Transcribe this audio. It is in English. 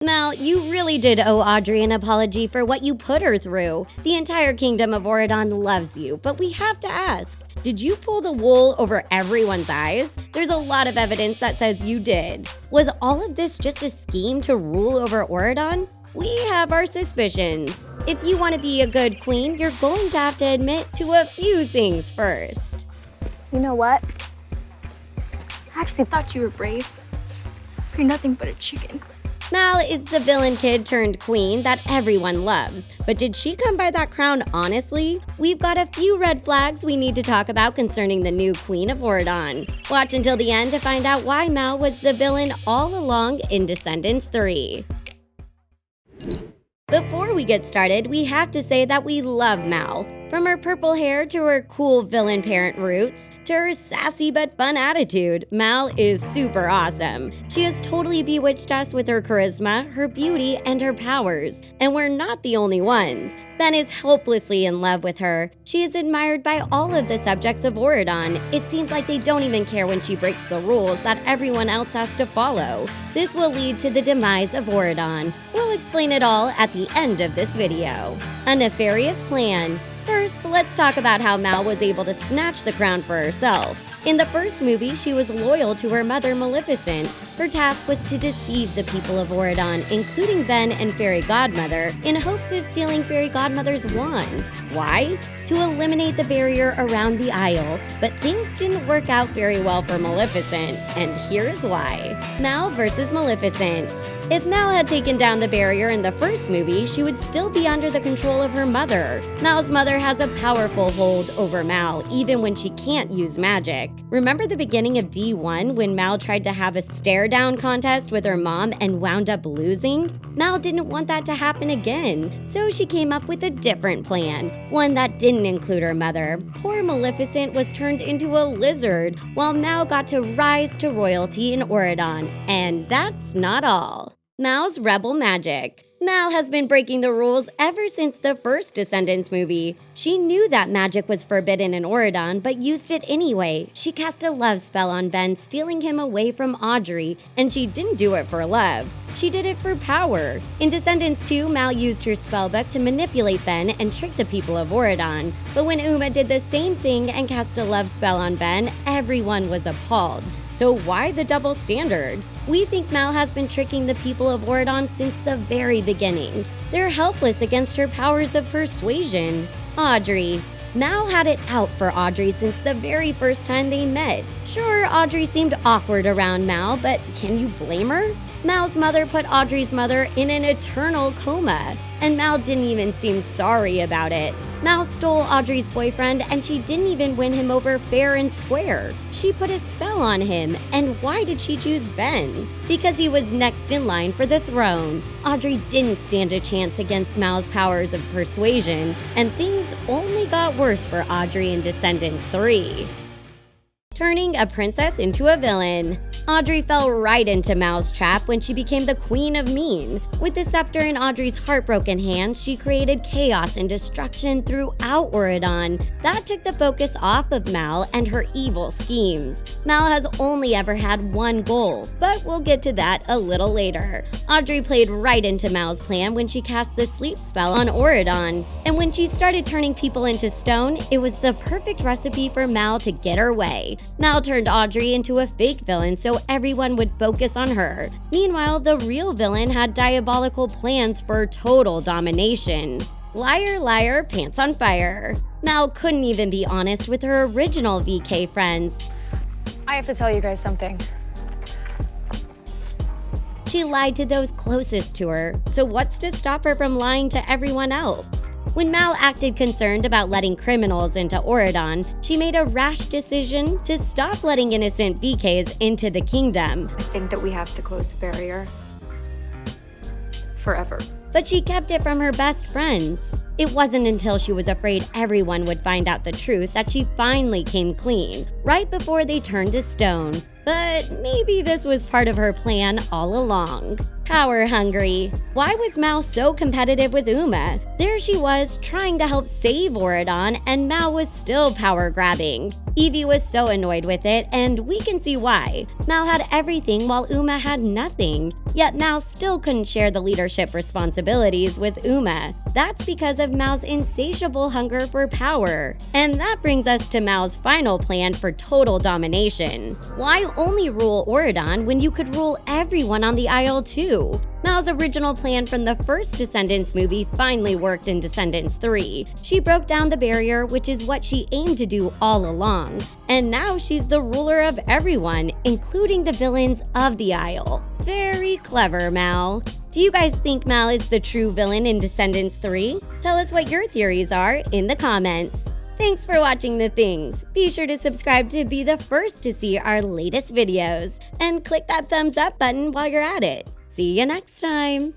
Mal, you really did owe Audrey an apology for what you put her through. The entire kingdom of Auradon loves you, but we have to ask, did you pull the wool over everyone's eyes? There's a lot of evidence that says you did. Was all of this just a scheme to rule over Auradon? We have our suspicions. If you want to be a good queen, you're going to have to admit to a few things first. You know what? I actually thought you were brave. You're nothing but a chicken. Mal is the villain kid turned queen that everyone loves, but did she come by that crown honestly? We've got a few red flags we need to talk about concerning the new queen of Auradon. Watch until the end to find out why Mal was the villain all along in Descendants 3. Before we get started, we have to say that we love Mal. From her purple hair to her cool villain parent roots, to her sassy but fun attitude, Mal is super awesome. She has totally bewitched us with her charisma, her beauty, and her powers. And we're not the only ones. Ben is hopelessly in love with her. She is admired by all of the subjects of Auradon. It seems like they don't even care when she breaks the rules that everyone else has to follow. This will lead to the demise of Auradon. We'll explain it all at the end of this video. A nefarious plan. First, let's talk about how Mal was able to snatch the crown for herself. In the first movie, she was loyal to her mother, Maleficent. Her task was to deceive the people of Auradon, including Ben and Fairy Godmother, in hopes of stealing Fairy Godmother's wand. Why? To eliminate the barrier around the Isle. But things didn't work out very well for Maleficent, and here's why. Mal versus Maleficent. If Mal had taken down the barrier in the first movie, she would still be under the control of her mother. Mal's mother has a powerful hold over Mal, even when she can't use magic. Remember the beginning of D1 when Mal tried to have a stare-down contest with her mom and wound up losing? Mal didn't want that to happen again, so she came up with a different plan, one that didn't include her mother. Poor Maleficent was turned into a lizard, while Mal got to rise to royalty in Auradon. And that's not all. Mal's rebel magic. Mal has been breaking the rules ever since the first Descendants movie. She knew that magic was forbidden in Auradon, but used it anyway. She cast a love spell on Ben, stealing him away from Audrey, and she didn't do it for love. She did it for power. In Descendants 2, Mal used her spellbook to manipulate Ben and trick the people of Auradon. But when Uma did the same thing and cast a love spell on Ben, everyone was appalled. So why the double standard? We think Mal has been tricking the people of Auradon since the very beginning. They're helpless against her powers of persuasion. Audrey. Mal had it out for Audrey since the very first time they met. Sure, Audrey seemed awkward around Mal, but can you blame her? Mal's mother put Audrey's mother in an eternal coma, and Mal didn't even seem sorry about it. Mal stole Audrey's boyfriend, and she didn't even win him over fair and square. She put a spell on him, and why did she choose Ben? Because he was next in line for the throne. Audrey didn't stand a chance against Mal's powers of persuasion, and things only got worse for Audrey in Descendants 3. Turning a princess into a villain. Audrey fell right into Mal's trap when she became the Queen of Mean. With the scepter in Audrey's heartbroken hands, she created chaos and destruction throughout Auradon. That took the focus off of Mal and her evil schemes. Mal has only ever had one goal, but we'll get to that a little later. Audrey played right into Mal's plan when she cast the sleep spell on Auradon. And when she started turning people into stone, it was the perfect recipe for Mal to get her way. Mal turned Audrey into a fake villain so everyone would focus on her. Meanwhile, the real villain had diabolical plans for total domination. Liar, liar, pants on fire. Mal couldn't even be honest with her original VK friends. I have to tell you guys something. She lied to those closest to her, so what's to stop her from lying to everyone else? When Mal acted concerned about letting criminals into Auradon, she made a rash decision to stop letting innocent VKs into the kingdom. I think that we have to close the barrier. Forever. But she kept it from her best friends. It wasn't until she was afraid everyone would find out the truth that she finally came clean, right before they turned to stone. But maybe this was part of her plan all along. Power hungry. Why was Mal so competitive with Uma? There she was trying to help save Auradon, and Mal was still power grabbing. Evie was so annoyed with it, and we can see why. Mal had everything while Uma had nothing. Yet Mal still couldn't share the leadership responsibilities with Uma. That's because of Mal's insatiable hunger for power. And that brings us to Mal's final plan for total domination. Why only rule Auradon when you could rule everyone on the Isle too? Mal's original plan from the first Descendants movie finally worked in Descendants 3. She broke down the barrier, which is what she aimed to do all along. And now she's the ruler of everyone, including the villains of the Isle. Very clever, Mal. Do you guys think Mal is the true villain in Descendants 3? Tell us what your theories are in the comments. Thanks for watching The Things. Be sure to subscribe to be the first to see our latest videos. And click that thumbs up button while you're at it. See you next time!